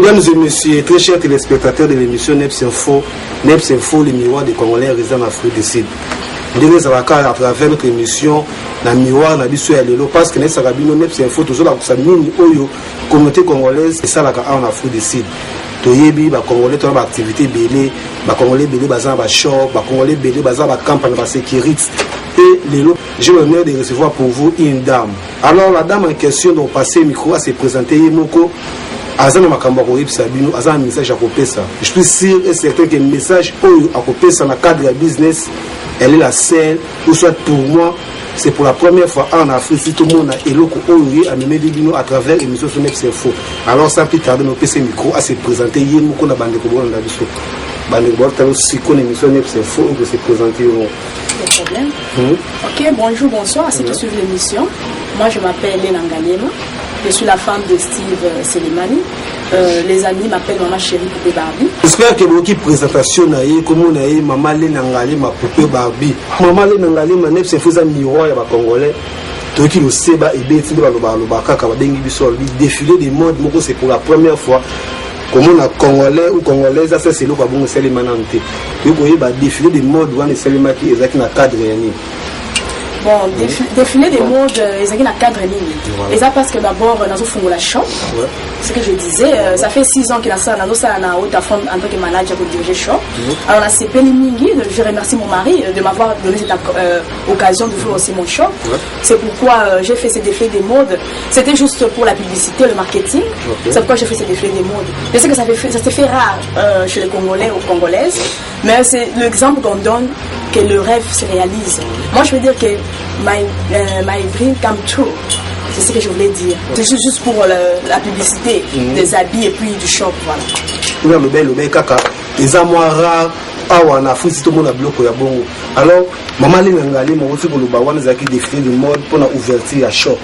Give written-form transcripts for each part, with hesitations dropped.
Mesdames et messieurs, très chers téléspectateurs de l'émission NEPS Info, le miroir des Congolais résidant en Afrique du Sud. Nous sommes à travers notre émission, dans le miroir, dans le parce que nous sommes NEPS Info, toujours la communauté congolaise, et ça en Afrique du Sud. Toyebi ba congolais to ba activité belé ba congolais belé bazan ba shop ba congolais belé bazan ba campagne ba sécurité et lelo j'ai l'honneur de recevoir pour vous une dame. Alors la dame en question dont passer micro à se présenter Yemoko azana makambo ko yebisa bino azana message à kopesa. Je suis sûr et certain que le message oyo à kopesa na cadre de business elle est la seule ou soit pour moi c'est pour la première fois en Afrique si tout le monde a éloko oyo a mené bino à travers l'émission sur NEPS Info. Alors sans plus tarder nos PC micro à se présenter Yemoko na bande ko bona biso. Bande ko ta aussi qu'on émission NEPS Info on peut se présenter pas de problème. Ok, bonjour, bonsoir à ceux qui suivent l'émission. Moi je m'appelle Lena Ngalema. Je suis la femme de Steve Selemani. Les amis m'appellent Maman Chérie Poupée Barbie. J'espère que vous avez une présentation, comme on a eu Maman Lena Ngalema Poupée Barbie. Maman Lena Ngalema n'est pas un miroir à Congolais. Tout qui le sait, défilé des modes, c'est pour la première fois. Comme on a Congolais ou Congolaise, ça c'est le cas bon Selemani. Vous voyez, défilé des modes, on est Selemani qui est dans le cadre. Bon, défiler des modes, ils ont un cadre ligne. Et ça parce que d'abord, nous avons la shop. Ce que je disais, ça fait 6 ans qu'il a ça, nous avons un haut affront en tant que manager pour diriger shop. Alors, on a CP Mingi, je remercie mon mari de m'avoir donné cette occasion de jouer aussi mon shop. C'est pourquoi j'ai fait ces défilés des modes. C'était juste pour la publicité, le marketing. C'est pourquoi j'ai fait ces défilés des modes. Je sais que ça s'est fait rare chez les Congolais ou Congolaises, mais c'est l'exemple qu'on donne que le rêve se réalise. Moi, je veux dire que my dream come true. C'est ce que je voulais dire. C'est juste pour la publicité des habits et puis du shop, voilà. Le bel kaka, les amours awa na Afrique tout le monde a bloqué ya bongo. Alors, maman Lena Ngalema aussi pour le bawana zaki défilé de mode pour la ouverture à shop.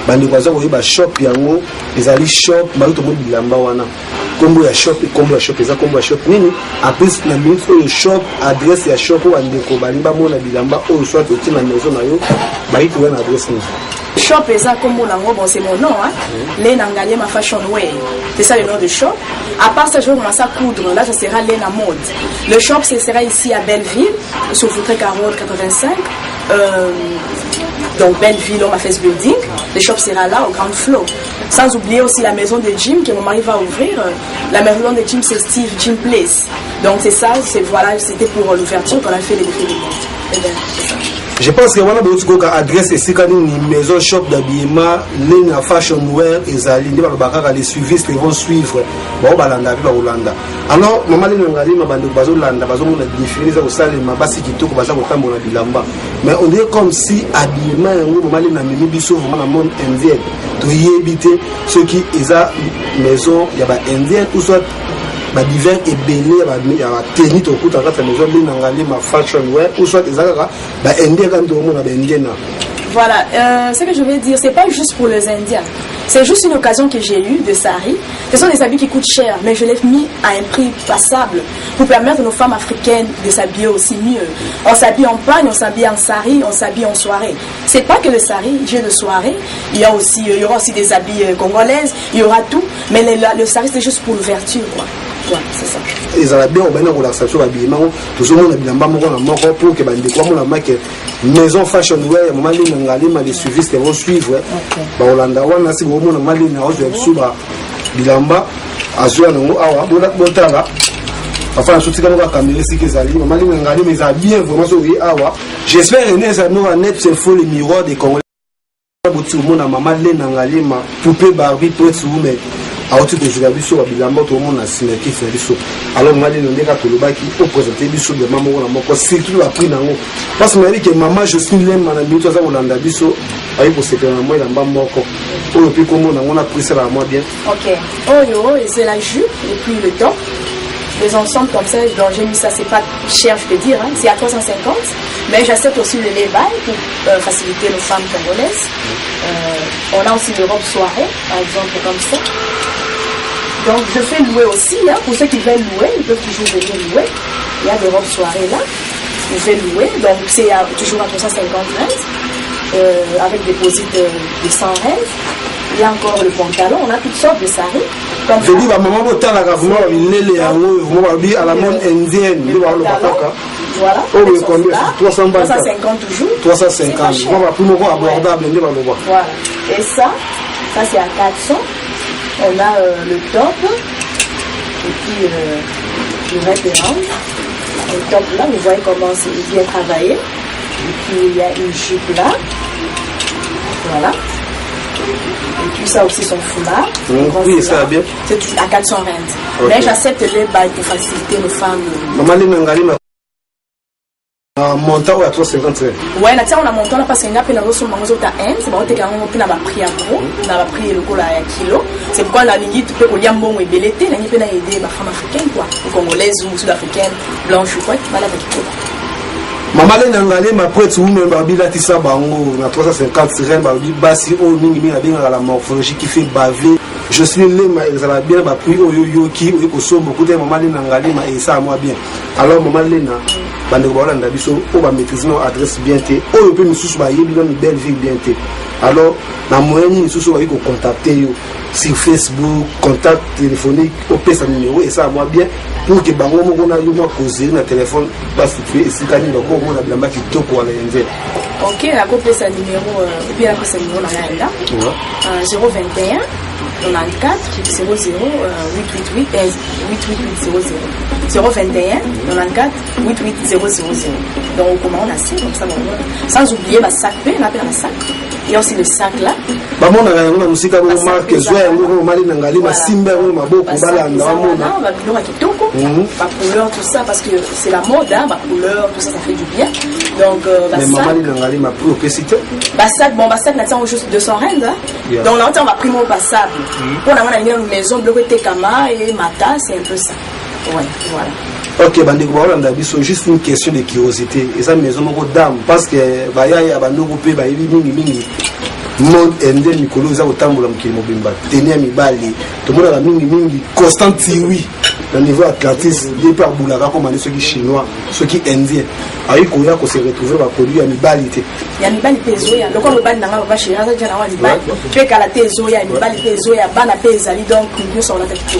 Bandi kwaza ko yeba shop yango, ezali shop, ba tout le monde bilamba wana. Combo ya shop, combo ya shop, eza combo ya shop nini? Après na minute au shop, adresse ya shop ou andeko balimba mona bilamba au soit au na maison na yo, ba itu na adresse ni. Shop eza combo nango bon c'est mon nom hein. Lena Ngalema Fashion Wear. C'est ça le nom de shop. À part ça je vais commencer à coudre, là ça sera Lena Mode. Le shop ce sera ici à Belleville, sur Foutré Carotte 85. Donc Belleville, on m'a fait ce building. Le shop sera là au Grand Flow. Sans oublier aussi la maison de gym que mon mari va ouvrir. La maison de gym c'est Steve Gym Place. Donc c'est ça, voilà, c'était pour l'ouverture qu'on a fait les défilés de mode. Et bien, c'est ça. Je pense que voilà votre adresse ici quand une maison shop d'habillement, Lena Fashion Wear et Zali, les suivistes vont suivre. Bon, balanda, Holanda. Alors, maman Lena Ngalema bande bazo landa, bazo mona définir ça au salle, ma basi qui tourne, baza kota mona bilamba. Mais on dirait comme si habillement, maman Lena mimi biso vraiment la monde indien. To y éviter ceux qui esa maison, il y a ba indien ou soit ba divers et belé ba tenir au coup dans la maison Lena Ngalema Fashion Wear ou soit ezaka ba indien quand on a ba indien. Voilà, ce que je veux dire, c'est pas juste pour les Indiens. C'est juste une occasion que j'ai eue de sari. Ce sont des habits qui coûtent cher, mais je l'ai mis à un prix passable pour permettre à nos femmes africaines de s'habiller aussi mieux. On s'habille en pagne, on s'habille en sari, on s'habille en soirée. C'est pas que le sari, j'ai de soirée. Il y aura aussi des habits congolaises, il y aura tout. Mais le sari, c'est juste pour l'ouverture, quoi. Ouais, c'est ça. Ils ont bien une relaxation habillement. Tout le monde a bien pour que la marque maison Fashion Wear, maman Lena Ngalema les suivistes vont suivre. Ba Holanda wana si vous mona mali na ozo suba bilamba azwa nango awa botala. Enfin surtout quand on va caméra si que zali maman Lena Ngalema ils a bien vraiment so awa. J'espère que nous à NEPS Info le miroir des Congolais. Boti mona maman Lena Ngalema Poupée Barbie pour être woman. Alors tu peux jouer biso bilamba tout le monde a signé qui fait biso. Alors moi les ndeka tolobaki pour présenter biso de maman na moko surtout la prix nango. Parce que que maman je suis l'aime na biso za Holanda biso ayi ko sepela moi na moko. Pour le plus comment on a pris ça à moi bien. OK. Oh et c'est la jupe et puis le top. Les ensembles comme ça, dont j'ai mis ça, c'est pas cher, je peux dire, hein, c'est à 350. Mais j'accepte aussi le lay-by pour faciliter nos femmes congolaises. On a aussi des robes soirée, par exemple, comme ça. Donc je fais louer aussi, hein, pour ceux qui veulent louer, ils peuvent toujours venir louer. Il y a des robes soirées là, je fais louer, donc c'est toujours à 350 avec des déposits de 100 rêves. Il y a encore le pantalon, on a toutes sortes de saris. Je dis, maman, vous avez vraiment à la mode indienne. Voilà. Oh, oui, combien? 350 toujours. 350. On va plus abordable. Voilà. Et ça c'est à 400. On a le top. Et puis le wrap-around. Le top là, vous voyez comment c'est bien travaillé. Et puis il y a une jupe là. Voilà. Et puis ça aussi son foulard. Oui, ça va bien. C'est à 400 rentes. Okay. Mais j'accepte les bails pour faciliter nos femmes. Maman, montant à 350. Ouais, on a montant là parce qu'il y a un peu de somme c'est bon, tu as un prix à gros, on a pris le cola à kilo. C'est pourquoi la ligne tu peux dire bon et belleté, on a aider les femmes africaines quoi, congolaises ou sud-africaines, blanches ou quoi, voilà avec tout. Maman Nangale ma prête ou même babila tissa bango na 350 sirène babi basi o mingi mingi abinga la morphologie qui fait baver. Je suis le ma ezala bien ba prix o yo ki o ko so beaucoup de maman Nangale ma et ça moi bien. Alors maman Lena bande ko balanda biso o ba maîtriser nos adresse bien té o yo peut nous sous ba yebi une belle ville bien té. Alors na moyen ni sous ba ko contacter yo sur Facebook, contact téléphonique au pesa numéro et ça moi bien pour que bango mo na yo ma causer na téléphone parce que ici quand il ko mo na bilamba ki toko ala enze. OK, la copie sa numéro bien la numéro na yanda. 021 94 00 888 8800 021 94 88000. Donc comment on a ça comme ça sans oublier ma sac on appelle un sac. Il y a aussi le sac là. Bah mon na musika mo marque zoya mo mali nangali ma simba mo maboko balanda mo na ba biloko kitoko ba couleur tout ça parce que c'est la mode hein, ba couleur tout ça fait du bien. Donc mais mali nangali ma propécité. Ba sac bon ba sac là on juste 200 rand hein. Yeah. Donc là on va primo ba sac. Pour la une maison bloqué Tekama et Mata, c'est un peu ça. Ouais, voilà. Ok, bandeko balanda biso juste une question de curiosité. Et ça maison moko dame parce que baya ya bandoko pe ba yebi mingi monde ende mikolo za otambola mukili mobimba. Tenir mibali, to mona la mingi constant tiwi. Au niveau Atlantis, des par boulaka comme ceux qui chinois, ceux qui indiens. Aïe koya ko se retrouver ba produit ya mibalité. Ya mibalité zoya. Donc on bali nanga ba chira za jana wa mibali. Tu kala te zoya mibalité zoya bana pe ezali donc nous sommes là tout.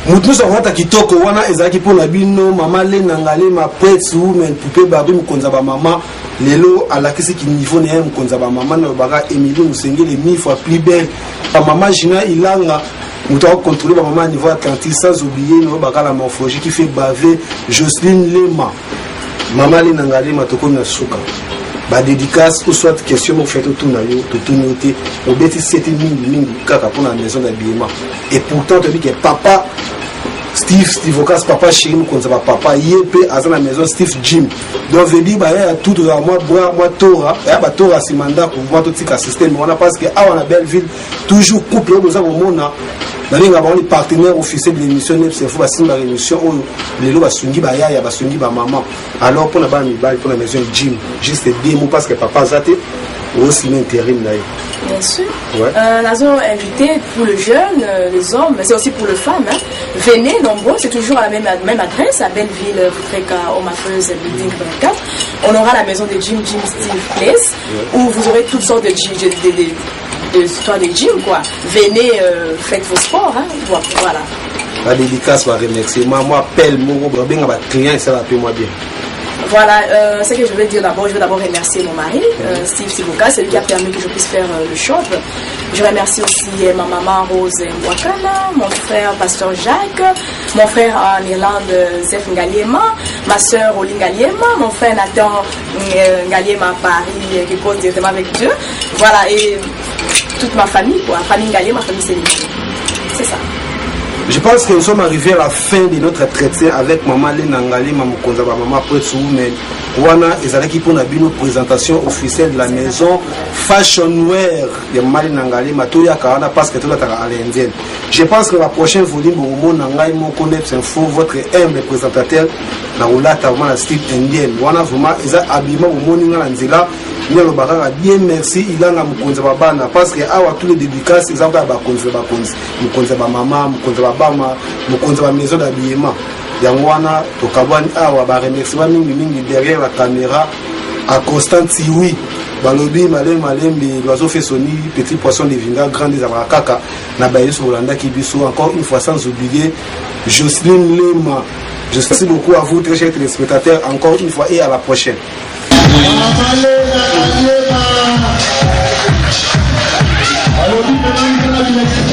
Mutu so hata kitoko wana ezaki pona bino mama le nangale ma prêtre women poupée babi mukonza ba mama lelo alakisi ki niveau ne mukonza ba mama na baka Emily Musengele 1000 fois plus belle pa mama Jina Ilanga mutu a contrôler ba mama niveau Atlantis sans oublier no baka la morphologie qui fait baver Jocelyne Lema mama le nangale matoko na suka ba dédicace ou soit question mo fait tout na yo tout noté au beti 7000 kaka pour la maison d'habillement et pourtant tu dis que papa Steve Ocas papa chéri comme ça papa yep à la maison Steve Jim donc veut dire bah il y a tout à moi Tora il y a ba Tora si mandat pour moi tout ce système on a parce que à la belle ville toujours couple au besoin au monde na linga ba on est partenaire officiel de l'émission c'est faut ba signer la émission les lots ba sungi ba ya ba sungi ba maman alors pour la ba mi ba pour la maison Jim juste des mots parce que papa zaté aussi l'intérim là. Bien sûr. Ouais. Nous avons invité pour le jeune, les hommes, mais c'est aussi pour les femmes. Hein. Venez nombreux, c'est toujours à la même adresse, à Belleville, Foutreka, Omafeuse, Building 24. On aura la maison de Jim Steve Place, où vous aurez toutes sortes de histoires de gym, quoi. Venez, faites vos sports, hein. Voilà. La dédicace, va remercier. Moi, appelle mon client, et ça va payer moi bien. Voilà, ce que je vais dire d'abord, je vais d'abord remercier mon mari, Steve Sivoka, c'est lui qui a permis que je puisse faire le shop. Je remercie aussi ma maman Rose Mwakana, mon frère Pasteur Jacques, mon frère en Irlande Zef Ngaliema, ma soeur Oli Ngaliema, mon frère Nathan Ngaliema à Paris qui cause directement avec Dieu. Voilà, et toute ma famille, quoi. Famille Ngaliema, ma famille c'est ça. Je pense que nous sommes arrivés à la fin de notre traité avec Maman Lenangali, Maman Konzaba, Maman Pretsumen. Wana ezalaki pour une présentation officielle de la maison Fashion Wear de Maman Lenangali, Matoya Karana, parce que tout est à l'indienne. Je pense que la prochaine volume, Momo Nangai, mon connaître info, votre humble présentateur, Naoulata, la style indienne. Wana vraiment, ils ont habillement au Moninga Lanzila. Bien merci, il a un parce que tous les dédicaces, ils ont un maman, une maison d'habillement. Yangwana, Tokabani, remercie derrière la caméra à Constant Tiwi. balobi malembi l'oiseau fait sonner petit poisson de vinga grand des abrakaka na baye sur Rolanda Kibiso. Encore une fois sans oublier Jocelyne Lema. Je remercie beaucoup à vous très chers téléspectateurs encore une fois et à la prochaine. Alors,